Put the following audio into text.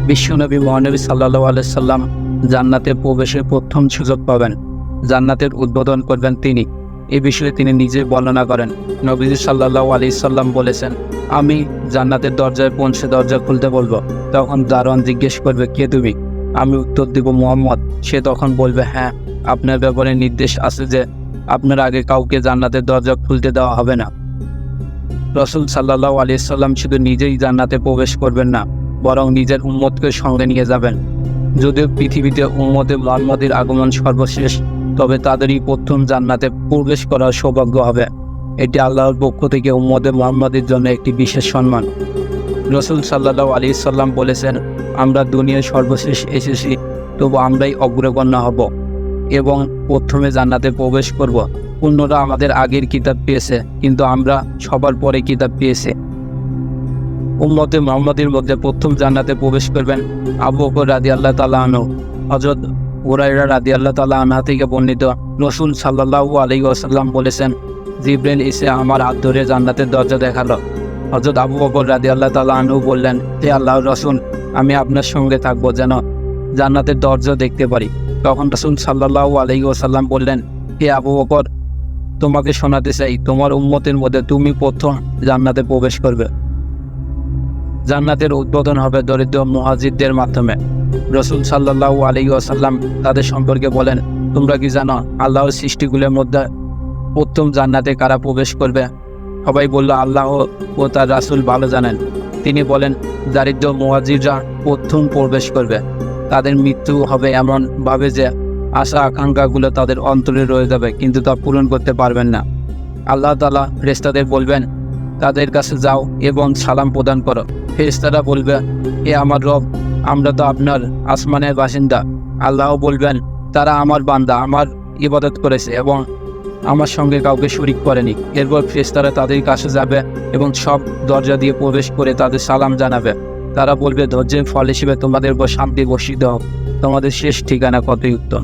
বিশ্বনবী মহানবী সাল্লাল্লাহু আলাইহি সাল্লাম জান্নাতে প্রবেশের প্রথম সুযোগ পাবেন। জান্নাতের উদ্বোধন করবেন তিনি। এ বিষয়ে তিনি নিজে বর্ণনা করেন। নবীজি সাল্লাল্লাহু আলাইহি সাল্লাম বলেছেন, আমি জান্নাতের দরজায় পৌঁছে দরজা খুলতে বলবো। তখন দারোয়ান জিজ্ঞেস করবে, কে তুমি? আমি উত্তর দিব, মুহাম্মদ। সে তখন বলবে, হ্যাঁ, আপনার ব্যাপারে নির্দেশ আছে যে আপনার আগে কাউকে জান্নাতের দরজা খুলতে দেওয়া হবে না। রাসূল সাল্লাল্লাহু আলাইহি সাল্লাম শুধু নিজেই জান্নাতে প্রবেশ করবেন না, বরং নিজের উম্মতকে সঙ্গে নিয়ে যাবেন। যদিও পৃথিবীতে উম্মতে মুহাম্মাদের আগমন সর্বশেষ, তবে তাদেরই প্রথম জান্নাতে প্রবেশ করার সৌভাগ্য হবে। এটি আল্লাহর পক্ষ থেকে উম্মতে মুহাম্মাদের জন্য একটি বিশেষ সম্মান। রাসূল সাল্লাল্লাহু আলাইহি সাল্লাম বলেছেন, আমরা দুনিয়ার সর্বশেষ এসেছি, তবু আমরাই অগ্রগণ্য হব এবং প্রথমে জান্নাতে প্রবেশ করব। অন্যরা আমাদের আগের কিতাব পেয়েছে, কিন্তু আমরা সবার পরে কিতাব পেয়েছি। উম্মতে মুহাম্মাদের মধ্যে প্রথম জান্নাতে প্রবেশ করবেন আবু বকর রাদিয়াল্লাহু তাআলা আনহু। হযরত হুরায়রা রাদিয়াল্লাহু তাআলা আনহু থেকে বর্ণিত, রাসূল সাল্লাল্লাহু আলাইহি ওয়াসাল্লাম বলেছেন, জিবরাইল এসে আমার হাত ধরে জান্নাতের দরজা দেখালো। হযরত আবু বকর রাদিয়াল্লাহু তাআলা আনহু বললেন, হে আল্লাহর রাসূল, আমি আপনার সঙ্গে থাকবো যেন জান্নাতের দরজা দেখতে পারি। তখন রাসূল সাল্লাল্লাহু আলাইহি ওয়াসাল্লাম বললেন, হে আবু বকর, তোমাকে শোনাতে চাই, তোমার উম্মতের মধ্যে তুমি প্রথম জান্নাতে প্রবেশ করবে। জান্নাতের উদ্বোধন হবে দরিদ্র মুহাজিরদের মাধ্যমে। রাসূল সাল্লাল্লাহু আলাইহি ওয়াসাল্লাম তাদের সম্পর্কে বলেন, তোমরা কি জানো আল্লাহর সৃষ্টিগুলোর মধ্যে প্রথম জান্নাতে কারা প্রবেশ করবে? সবাই বলল, আল্লাহ ও তার রাসূল ভালো জানেন। তিনি বলেন, দারিদ্র মুহাজিররা প্রথম প্রবেশ করবে। তাদের মৃত্যু হবে এমনভাবে যে আশা আকাঙ্ক্ষাগুলো তাদের অন্তরে রয়ে যাবে, কিন্তু তা পূরণ করতে পারবেন না। আল্লাহ তাআলা ফেরেশতাদের বলবেন, তাদের কাছে যাও এবং সালাম প্রদান করো। ফেরেশতারা বলবে, হে আমার রব, আমরা তো আপনার আসমানের বাসিন্দা। আল্লাহ বলবেন, তারা আমার বান্দা, আমার ইবাদত করেছে এবং আমার সঙ্গে কাউকে শরীক করেনি। এরপর ফেরেশতারা তাদের কাছে যাবে এবং সব দরজা দিয়ে প্রবেশ করে তাদের সালাম জানাবে। তারা বলবে, ধৈর্যের ফল হিসেবে তোমাদের উপর শান্তি বর্ষিত হোক, তোমাদের শেষ ঠিকানা কতই উত্তম।